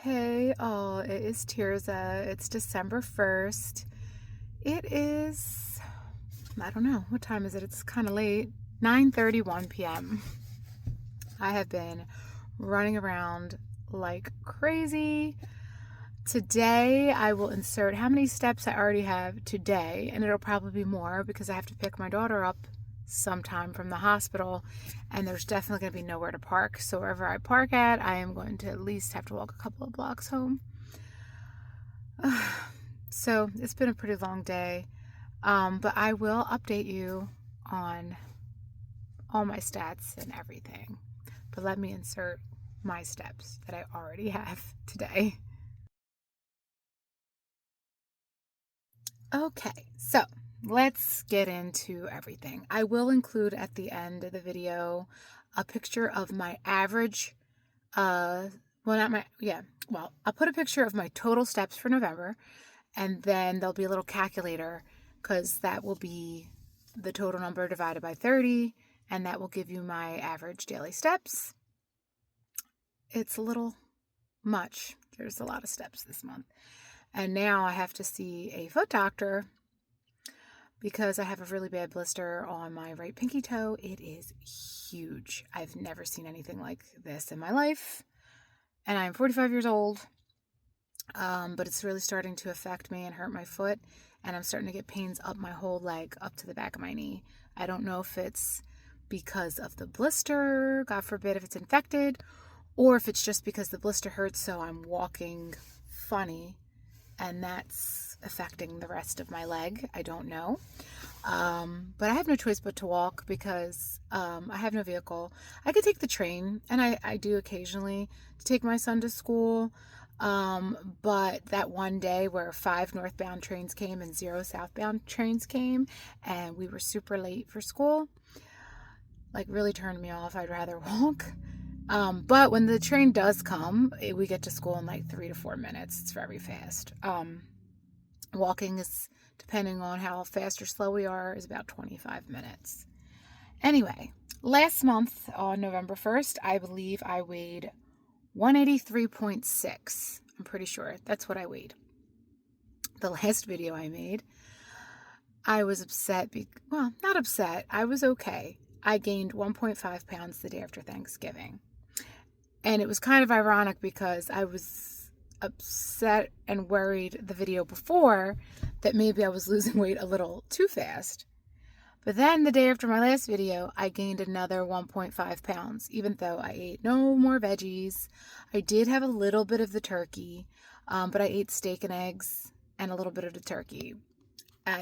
Hey all, it is Tirza. It's December 1st. It is, I don't know, what time is it? It's kind of late. 9:31 p.m. I have been running around like crazy. Today I will insert how many steps I already have today, and it'll probably be more because I have to pick my daughter up sometime from the hospital, and there's definitely going to be nowhere to park. So wherever I park at, I am going to at least have to walk a couple of blocks home. So it's been a pretty long day, but I will update you on all my stats and everything. But let me insert my steps that I already have today. Okay, so let's get into everything. I will include at the end of the video a picture of my average, well, not my, yeah, well, I'll put a picture of my total steps for November, and then there'll be a little calculator because that will be the total number divided by 30, and that will give you my average daily steps. It's a little much. There's a lot of steps this month. And now I have to see a foot doctor because I have a really bad blister on my right pinky toe. It is huge. I've never seen anything like this in my life. And I'm 45 years old. But it's really starting to affect me and hurt my foot. And I'm starting to get pains up my whole leg, up to the back of my knee. I don't know if it's because of the blister, God forbid if it's infected, or if it's just because the blister hurts, so I'm walking funny, and that's affecting the rest of my leg. I don't know. But I have no choice but to walk because I have no vehicle. I could take the train, and I do occasionally to take my son to school. But that one day where 5 northbound trains came and 0 southbound trains came, and we were super late for school, like really turned me off. I'd rather walk. But when the train does come, we get to school in like 3 to 4 minutes. It's very fast. Walking is, depending on how fast or slow we are, is about 25 minutes. Anyway, last month on November 1st, I believe I weighed 183.6. I'm pretty sure that's what I weighed. The last video I made, I was upset. Well, not upset. I was okay. I gained 1.5 pounds the day after Thanksgiving. And it was kind of ironic because I was upset and worried the video before that maybe I was losing weight a little too fast. But then the day after my last video, I gained another 1.5 pounds, even though I ate no more veggies. I did have a little bit of the turkey, but I ate steak and eggs and a little bit of the turkey.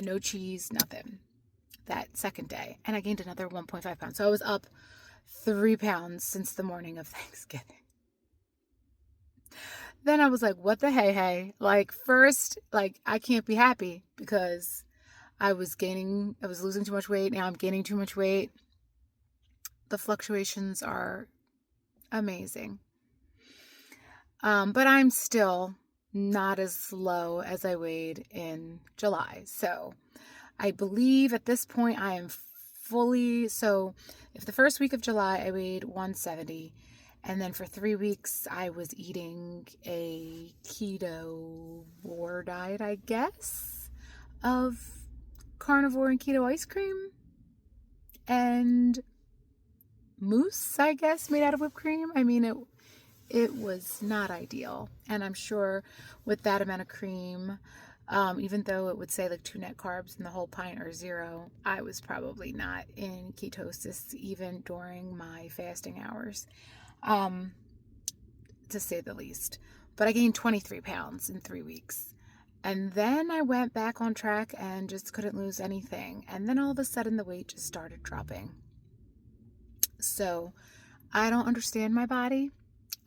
No cheese, nothing. That second day. And I gained another 1.5 pounds. So I was up 3 pounds since the morning of Thanksgiving. Then I was like, what the hey? Like, first, like, I can't be happy because I was losing too much weight. Now I'm gaining too much weight. The fluctuations are amazing. But I'm still not as low as I weighed in July. So I believe at this point I am so if the first week of July I weighed 170, and then for 3 weeks I was eating a keto diet, I guess, of carnivore and keto ice cream and mousse, I guess, made out of whipped cream. I mean, it was not ideal. And I'm sure with that amount of cream, even though it would say like 2 net carbs in the whole pint or 0, I was probably not in ketosis even during my fasting hours, to say the least. But I gained 23 pounds in 3 weeks. And then I went back on track and just couldn't lose anything. And then all of a sudden the weight just started dropping. So I don't understand my body.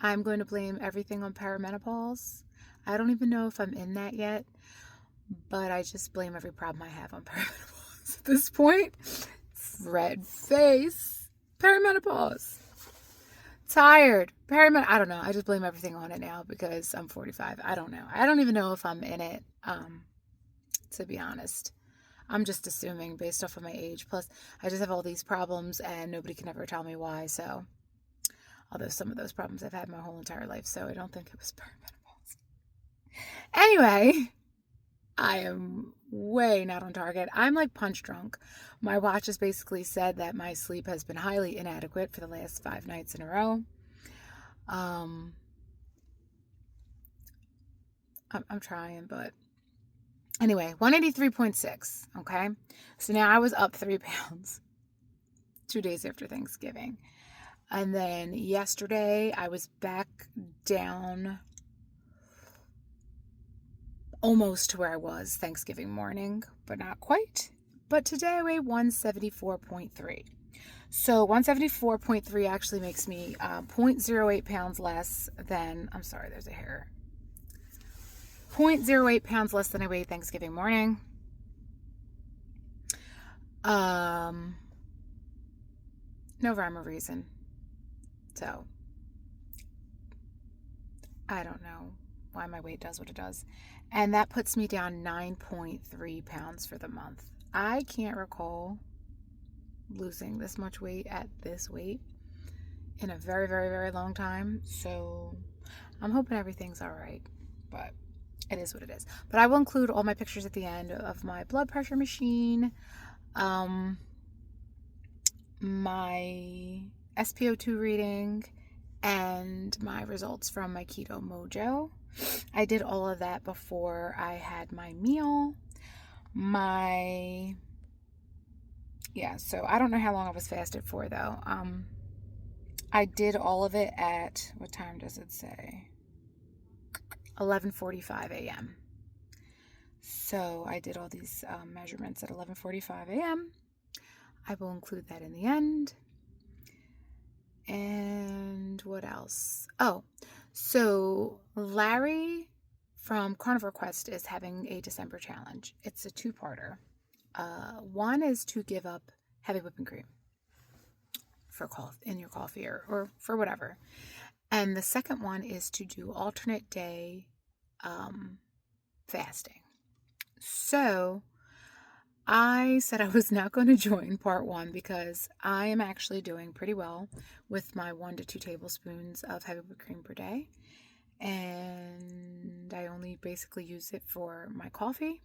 I'm going to blame everything on perimenopause. I don't even know if I'm in that yet, but I just blame every problem I have on perimenopause at this point. Red face, perimenopause. Tired, I don't know. I just blame everything on it now because I'm 45. I don't know. I don't even know if I'm in it, to be honest. I'm just assuming based off of my age. Plus, I just have all these problems and nobody can ever tell me why. So, although some of those problems I've had my whole entire life, so I don't think it was perimenopause. Anyway, I am way not on target. I'm like punch drunk. My watch has basically said that my sleep has been highly inadequate for the last 5 nights in a row. I'm trying, but anyway, 183.6. Okay. So now I was up 3 pounds 2 days after Thanksgiving. And then yesterday I was back down almost to where I was Thanksgiving morning, but not quite. But today I weigh 174.3. So 174.3 actually makes me 0.08 pounds less than, I'm sorry, there's a hair. 0.08 pounds less than I weighed Thanksgiving morning. No rhyme or reason. So I don't know why my weight does what it does. And that puts me down 9.3 pounds for the month. I can't recall losing this much weight at this weight in a very, very, very long time. So I'm hoping everything's all right, but it is what it is. But I will include all my pictures at the end of my blood pressure machine, my SpO2 reading, and my results from my Keto Mojo. I did all of that before I had my meal. So I don't know how long I was fasted for though. I did all of it at, what time does it say? 11:45 a.m. So I did all these measurements at 11:45 a.m. I will include that in the end. And what else? Oh, so Larry from Carnivore Quest is having a December challenge. It's a 2-parter. One is to give up heavy whipping cream for in your coffee or for whatever. And the second one is to do alternate day fasting. So I said I was not going to join part 1 because I am actually doing pretty well with my 1 to 2 tablespoons of heavy whipped cream per day. And I only basically use it for my coffee.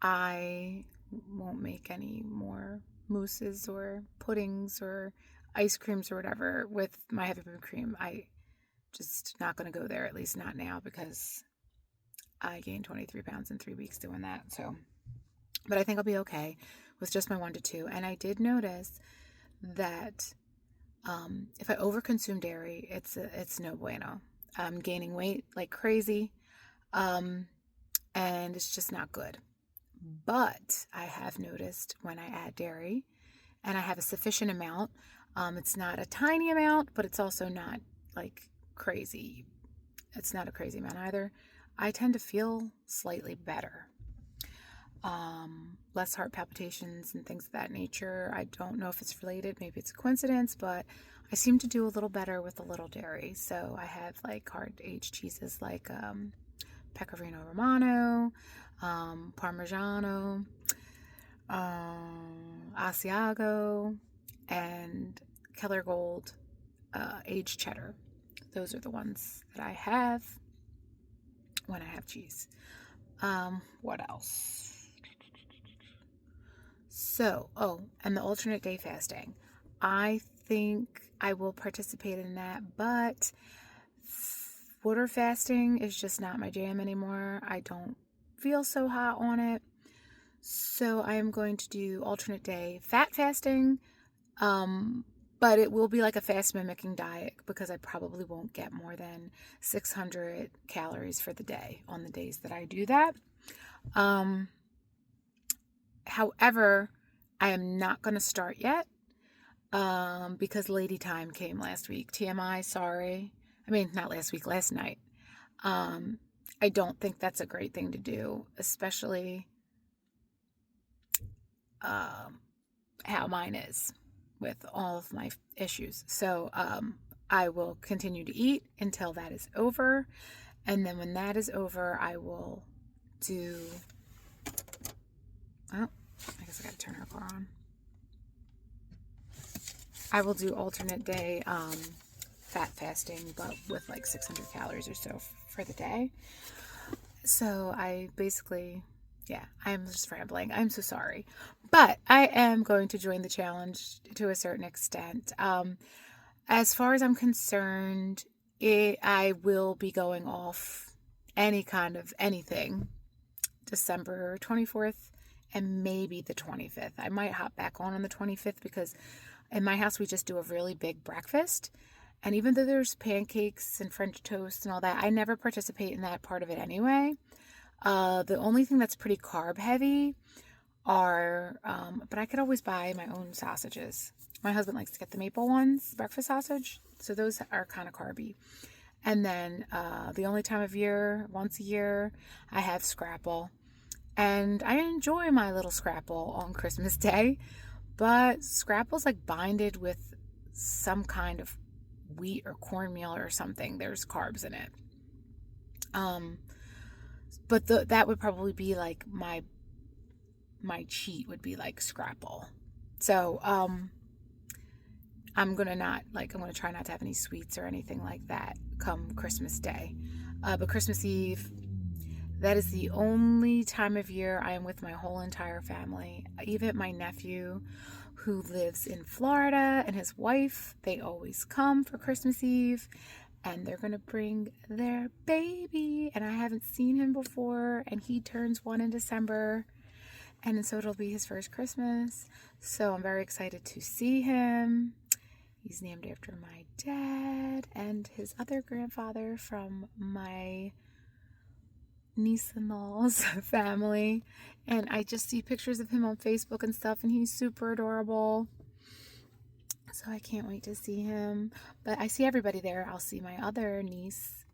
I won't make any more mousses or puddings or ice creams or whatever with my heavy whipped cream. I just not going to go there, at least not now, because I gained 23 pounds in 3 weeks doing that. So, but I think I'll be okay with just my 1 to 2. And I did notice that if I overconsume dairy, it's no bueno. I'm gaining weight like crazy, and it's just not good. But I have noticed when I add dairy, and I have a sufficient amount, it's not a tiny amount, but it's also not like crazy. It's not a crazy amount either. I tend to feel slightly better. Less heart palpitations and things of that nature. I don't know if it's related. Maybe it's a coincidence, but I seem to do a little better with a little dairy. So I have like hard-aged cheeses like Pecorino Romano, Parmigiano, Asiago, and Keller Gold aged cheddar. Those are the ones that I have when I have cheese. What else? So, and the alternate day fasting. I think I will participate in that, but water fasting is just not my jam anymore. I don't feel so hot on it. So I am going to do alternate day fat fasting, but it will be like a fast mimicking diet because I probably won't get more than 600 calories for the day on the days that I do that. However, I am not going to start yet because Lady Time came last week. TMI, sorry. I mean, not last week, last night. I don't think that's a great thing to do, especially how mine is with all of my issues. So I will continue to eat until that is over. And then when that is over, I will do... Oh, I guess I gotta turn her car on. I will do alternate day fat fasting, but with like 600 calories or so for the day. So I basically, yeah, I'm just rambling. I'm so sorry. But I am going to join the challenge to a certain extent. As far as I'm concerned, I will be going off any kind of anything December 24th and maybe the 25th. I might hop back on the 25th because in my house we just do a really big breakfast. And even though there's pancakes and French toast and all that, I never participate in that part of it anyway. The only thing that's pretty carb heavy are, but I could always buy my own sausages. My husband likes to get the maple ones, breakfast sausage. So those are kind of carby. And then the only time of year, once a year, I have scrapple. And I enjoy my little scrapple on Christmas Day. But scrapple's like binded with some kind of wheat or cornmeal or something. There's carbs in it. But that would probably be like my cheat would be like scrapple. So I'm gonna try not to have any sweets or anything like that come Christmas Day. But Christmas Eve, that is the only time of year I am with my whole entire family. Even my nephew, who lives in Florida, and his wife, they always come for Christmas Eve, and they're gonna bring their baby, and I haven't seen him before, and he turns 1 in December, and so it'll be his first Christmas. So I'm very excited to see him. He's named after my dad and his other grandfather from my niece-in-law's family. And I just see pictures of him on Facebook and stuff, and he's super adorable. So I can't wait to see him. But I see everybody there. I'll see my other niece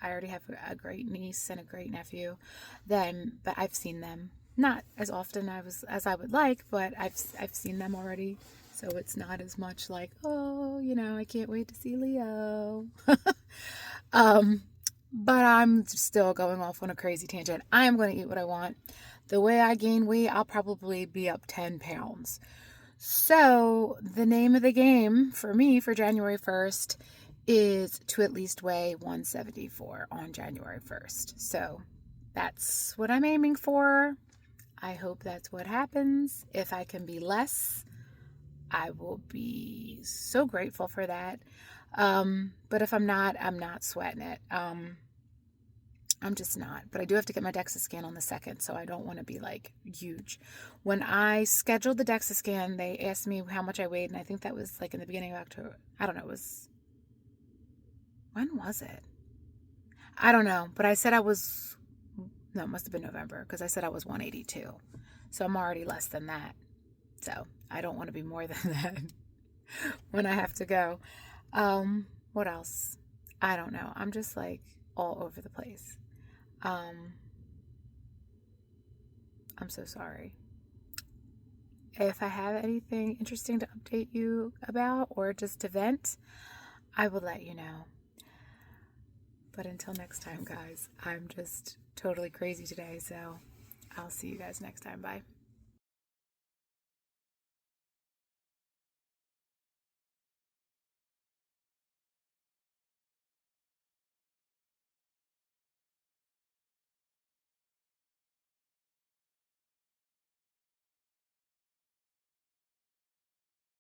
I already have a great niece and a great nephew. But I've seen them. Not as often as I would like, but I've seen them already. So it's not as much like, oh, I can't wait to see Leo. But I'm still going off on a crazy tangent. I am going to eat what I want. The way I gain weight, I'll probably be up 10 pounds. So the name of the game for me for January 1st is to at least weigh 174 on January 1st. So that's what I'm aiming for. I hope that's what happens. If I can be less, I will be so grateful for that. But if I'm not sweating it. I'm just not. But I do have to get my DEXA scan on the 2nd, so I don't want to be like huge. When I scheduled the DEXA scan, they asked me how much I weighed, and I think that was like in the beginning of October. I don't know. When was it? I don't know. But I said it must have been November, because I said I was 182. So I'm already less than that. So I don't want to be more than that when I have to go. What else? I don't know. I'm just like all over the place. I'm so sorry. If I have anything interesting to update you about or just to vent, I will let you know. But until next time, guys, I'm just totally crazy today, so I'll see you guys next time. Bye.